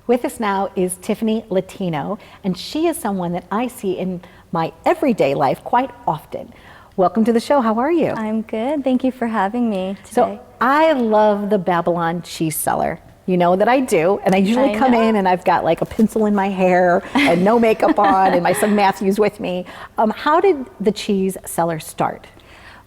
With us now is Tiffany Latino, and she is someone that I see in my everyday life quite often. Welcome to the show. How are you? I'm good. Thank you for having me today. So I love the Babylon cheese cellar. You know that I do, and I usually come in and I've got like a pencil in my hair and no makeup on, and my son Matthew's with me. How did the cheese cellar start?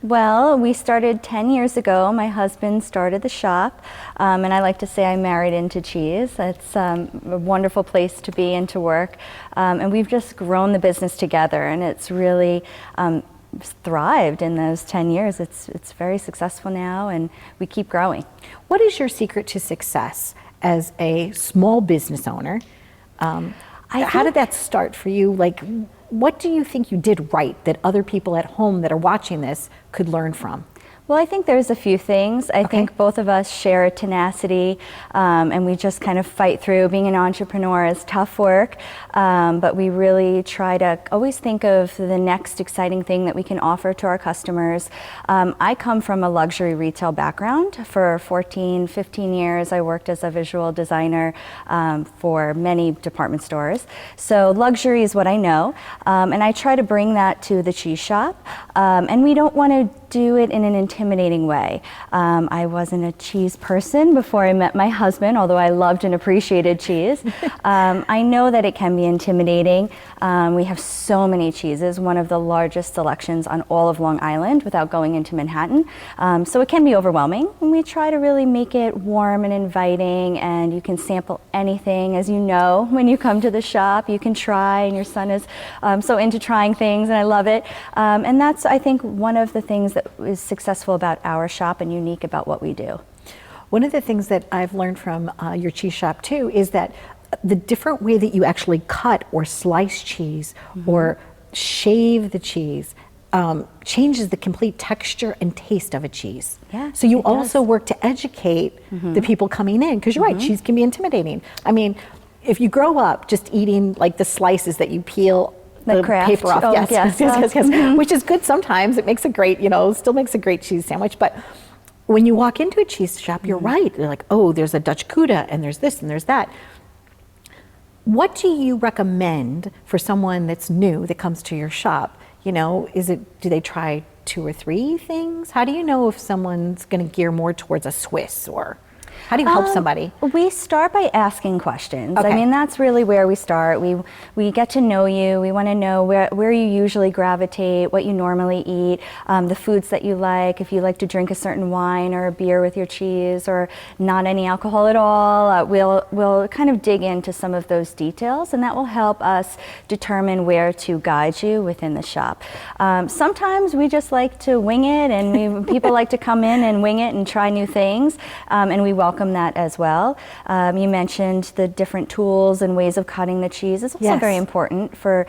Well, we started 10 years ago. My husband started the shop, and I like to say I married into cheese. It's a wonderful place to be and to work, and we've just grown the business together, and it's really thrived in those 10 years. It's very successful now, and we keep growing. What is your secret to success as a small business owner? How did that start for you? Like, what do you think you did right that other people at home that are watching this could learn from? Well, I think there's a few things. I think both of us share a tenacity, and we just kind of fight through. Being an entrepreneur is tough work, but we really try to always think of the next exciting thing that we can offer to our customers. I come from a luxury retail background. For 14, 15 years, I worked as a visual designer for many department stores. So luxury is what I know, and I try to bring that to the cheese shop, and we don't want to do it in an intimidating way. I wasn't a cheese person before I met my husband, although I loved and appreciated cheese. I know that it can be intimidating. We have so many cheeses, one of the largest selections on all of Long Island without going into Manhattan. So it can be overwhelming. And we try to really make it warm and inviting, and you can sample anything. As you know, when you come to the shop, you can try, and your son is so into trying things, and I love it. And that's, I think, one of the things that is successful about our shop and unique about what we do. One of the things that I've learned from your cheese shop too is that the different way that you actually cut or slice cheese or shave the cheese changes the complete texture and taste of a cheese. Yeah, so you also work to educate the people coming in, because you're right, cheese can be intimidating. I mean, if you grow up just eating like the slices that you peel the paper off, yes. Which is good sometimes. It makes a great, still makes a great cheese sandwich. But when you walk into a cheese shop, you're right. They're like, oh, there's a Dutch Gouda, and there's this, and there's that. What do you recommend for someone that's new that comes to your shop? Do they try 2 or 3 things? How do you know if someone's going to gear more towards a Swiss, or how do you help somebody? We start by asking questions. I mean, that's really where we start. We get to know you. We want to know where you usually gravitate, what you normally eat, the foods that you like, if you like to drink a certain wine or a beer with your cheese, or not any alcohol at all. We'll kind of dig into some of those details, and that will help us determine where to guide you within the shop. Sometimes we just like to wing it, and people like to come in and wing it and try new things, and we welcome that as well. You mentioned the different tools and ways of cutting the cheese. It's also very important for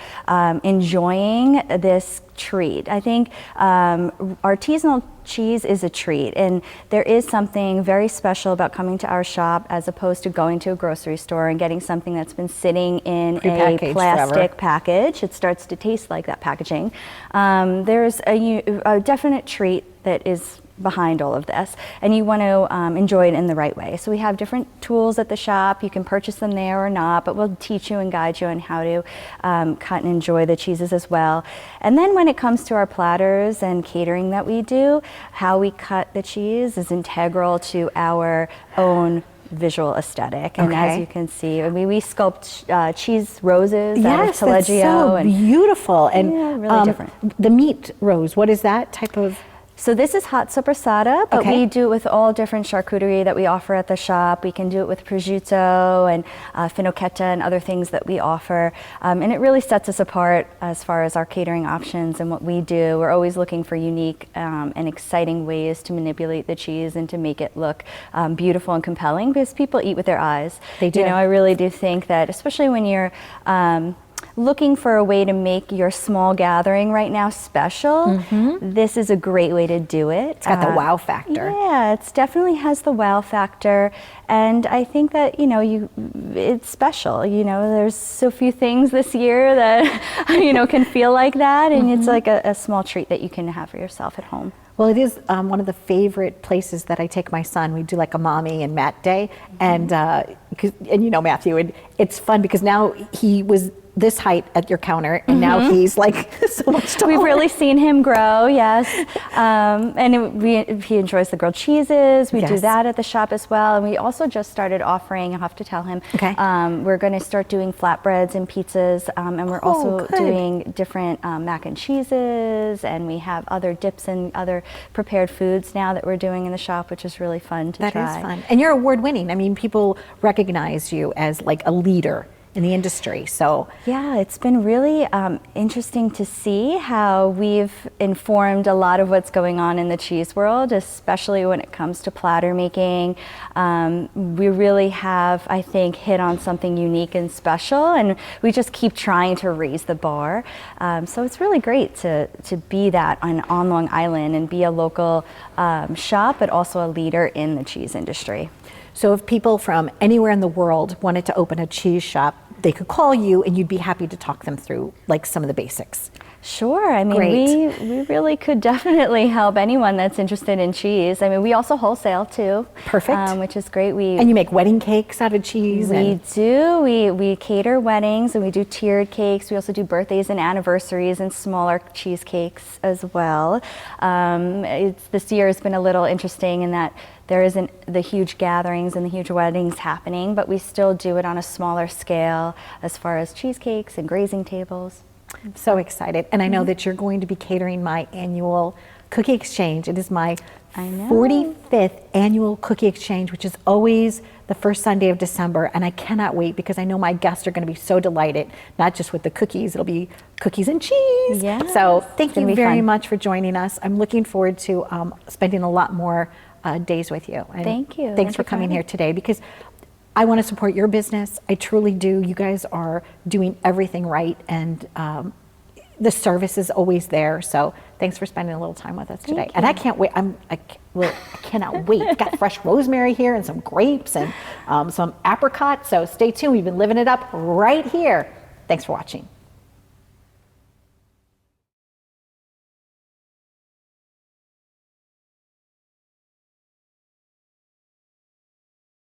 enjoying this treat. I think artisanal cheese is a treat, and there is something very special about coming to our shop as opposed to going to a grocery store and getting something that's been sitting in a plastic package. It starts to taste like that packaging. There's a definite treat that is behind all of this, and you want to enjoy it in the right way. So we have different tools at the shop. You can purchase them there or not, but we'll teach you and guide you on how to cut and enjoy the cheeses as well. And then when it comes to our platters and catering that we do, how we cut the cheese is integral to our own visual aesthetic. And as you can see, we sculpt cheese roses out of Taleggio. That's so beautiful. And really different. The meat rose, what is that type of? So this is hot sopressata, but we do it with all different charcuterie that we offer at the shop. We can do it with prosciutto and finocchetta and other things that we offer. And it really sets us apart as far as our catering options and what we do. We're always looking for unique and exciting ways to manipulate the cheese and to make it look beautiful and compelling, because people eat with their eyes. They do. I really do think that, especially when you're looking for a way to make your small gathering right now special, this is a great way to do it. It's got the wow factor. Yeah, it definitely has the wow factor, and I think that it's special. There's so few things this year that can feel like that, and it's like a small treat that you can have for yourself at home. Well, it is one of the favorite places that I take my son. We do like a mommy and Matt day, and and you know Matthew, and it's fun because now he was this height at your counter, and now he's like so much taller. We've really seen him grow, yes. And he enjoys the grilled cheeses. We do that at the shop as well. And we also just started offering, I'll have to tell him, we're going to start doing flatbreads and pizzas. And we're also doing different mac and cheeses. And we have other dips and other prepared foods now that we're doing in the shop, which is really fun to try. That is fun. And you're award winning. I mean, people recognize you as like a leader in the industry. So yeah, it's been really interesting to see how we've informed a lot of what's going on in the cheese world, especially when it comes to platter making. We really have, I think, hit on something unique and special, and we just keep trying to raise the bar. So it's really great to be that on Long Island and be a local shop, but also a leader in the cheese industry. So if people from anywhere in the world wanted to open a cheese shop, they could call you and you'd be happy to talk them through like some of the basics. Sure. I mean, we really could definitely help anyone that's interested in cheese. I mean, we also wholesale too. Perfect. Which is great. And you make wedding cakes out of cheese? We do. We cater weddings and we do tiered cakes. We also do birthdays and anniversaries and smaller cheesecakes as well. This year has been a little interesting in that there isn't the huge gatherings and the huge weddings happening, but we still do it on a smaller scale as far as cheesecakes and grazing tables. I'm so excited. And I know that you're going to be catering my annual cookie exchange. It is my 45th annual cookie exchange, which is always the first Sunday of December. And I cannot wait because I know my guests are going to be so delighted, not just with the cookies, it'll be cookies and cheese. Yes. So thank you very much for joining us. I'm looking forward to spending a lot more days with you. And thank you. Thanks for coming here today because I want to support your business. I truly do. You guys are doing everything right, and the service is always there. So thanks for spending a little time with us today. And I can't wait. I cannot wait. We've got fresh rosemary here and some grapes and some apricot. So stay tuned. We've been living it up right here. Thanks for watching.